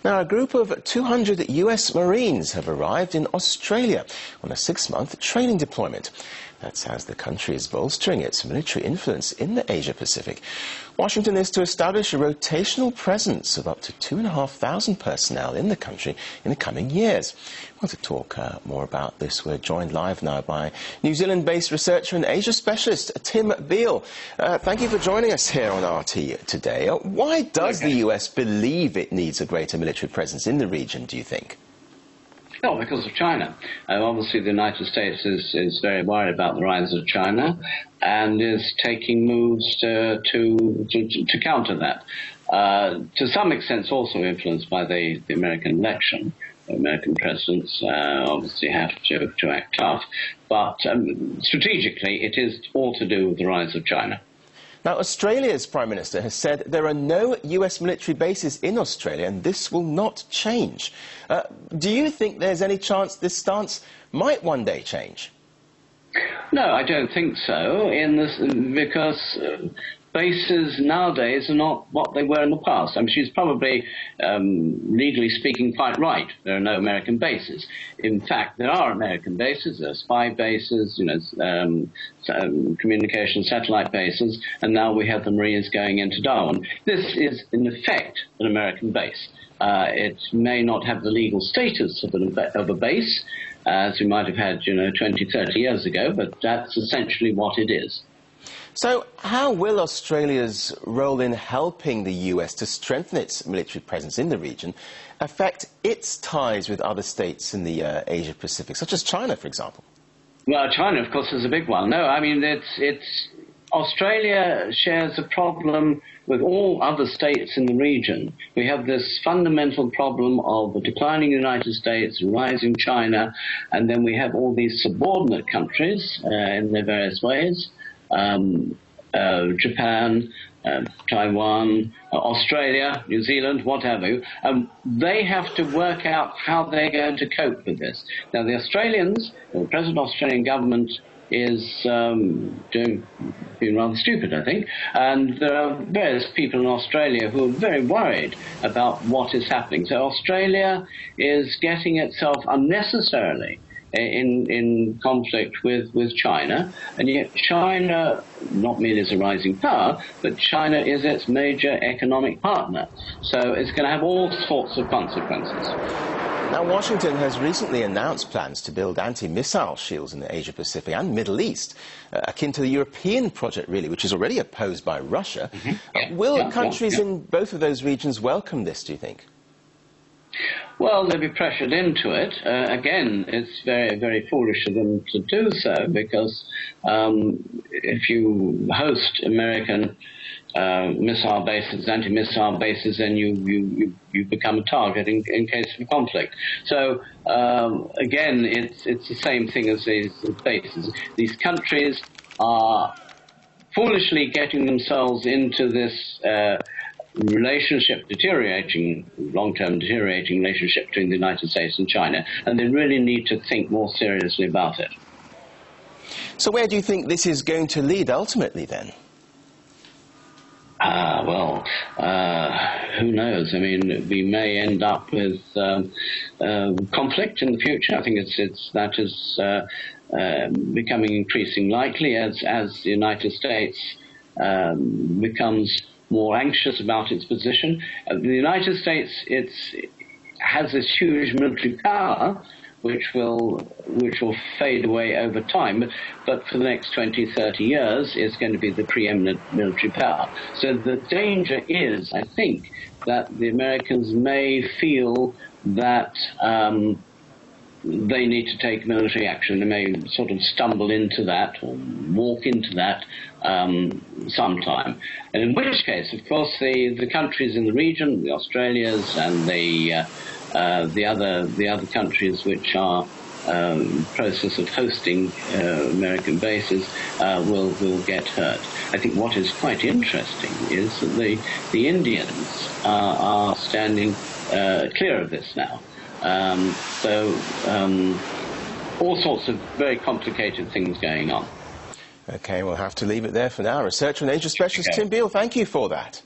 Now, a group of 200 US Marines have arrived in Australia on a 6-month training deployment. That's as the country is bolstering its military influence in the Asia-Pacific. Washington is to establish a rotational presence of up to 2,500 personnel in the country in the coming years. Well, to talk more about this, we're joined live now by New Zealand-based researcher and Asia specialist Tim Beal. Thank you for joining us here on RT today. Why does the US believe it needs a greater military presence in the region, do you think? Well, because of China. Obviously, the United States is very worried about the rise of China and is taking moves to counter that. To some extent, also influenced by the American election. The American presidents obviously have to act tough. But strategically, it is all to do with the rise of China. Now, Australia's Prime Minister has said there are no US military bases in Australia and this will not change. Do you think there's any chance this stance might one day change? No, I don't think so, because bases nowadays are not what they were in the past. I mean, she's probably, legally speaking, quite right. There are no American bases. In fact, there are American bases. There are spy bases, communication satellite bases, and now we have the Marines going into Darwin. This is, in effect, an American base. It may not have the legal status of a base, as we might have had, 20, 30 years ago, but that's essentially what it is. So how will Australia's role in helping the US to strengthen its military presence in the region affect its ties with other states in the Asia-Pacific, such as China, for example? Well, China, of course, is a big one. No, I mean, Australia shares a problem with all other states in the region. We have this fundamental problem of the declining United States, rising China, and then we have all these subordinate countries in their various ways. Japan, Taiwan, Australia, New Zealand, what have you. They have to work out how they're going to cope with this. Now, the Australians, the present Australian government is being rather stupid, I think, and there are various people in Australia who are very worried about what is happening. So Australia is getting itself unnecessarily in conflict with China, and yet China not merely is a rising power, but China is its major economic partner. So it's going to have all sorts of consequences. Now, Washington has recently announced plans to build anti-missile shields in the Asia-Pacific and Middle East, akin to the European project, really, which is already opposed by Russia. Will countries in both of those regions welcome this, do you think? Well, they'll be pressured into it. Again, it's very, very foolish of them to do so, because if you host American missile bases, anti-missile bases, then you become a target in case of conflict. So again, it's the same thing as these bases. These countries are foolishly getting themselves into this long-term deteriorating relationship between the United States and China, and they really need to think more seriously about it. So where do you think this is going to lead ultimately, then? Who knows? I mean, we may end up with conflict in the future. I think that is becoming increasingly likely as the United States becomes more anxious about its position. The United States has this huge military power, which will fade away over time, but for the next 20, 30 years, it's going to be the preeminent military power. So the danger is, I think, that the Americans may feel that they need to take military action. They may sort of stumble into that or walk into that sometime. And in which case, of course, the countries in the region, the Australias and the other countries which are process of hosting American bases will get hurt. I think what is quite interesting is that the Indians are standing clear of this now. All sorts of very complicated things going on. OK, we'll have to leave it there for now. Researcher and Asia specialist Tim Beal, thank you for that.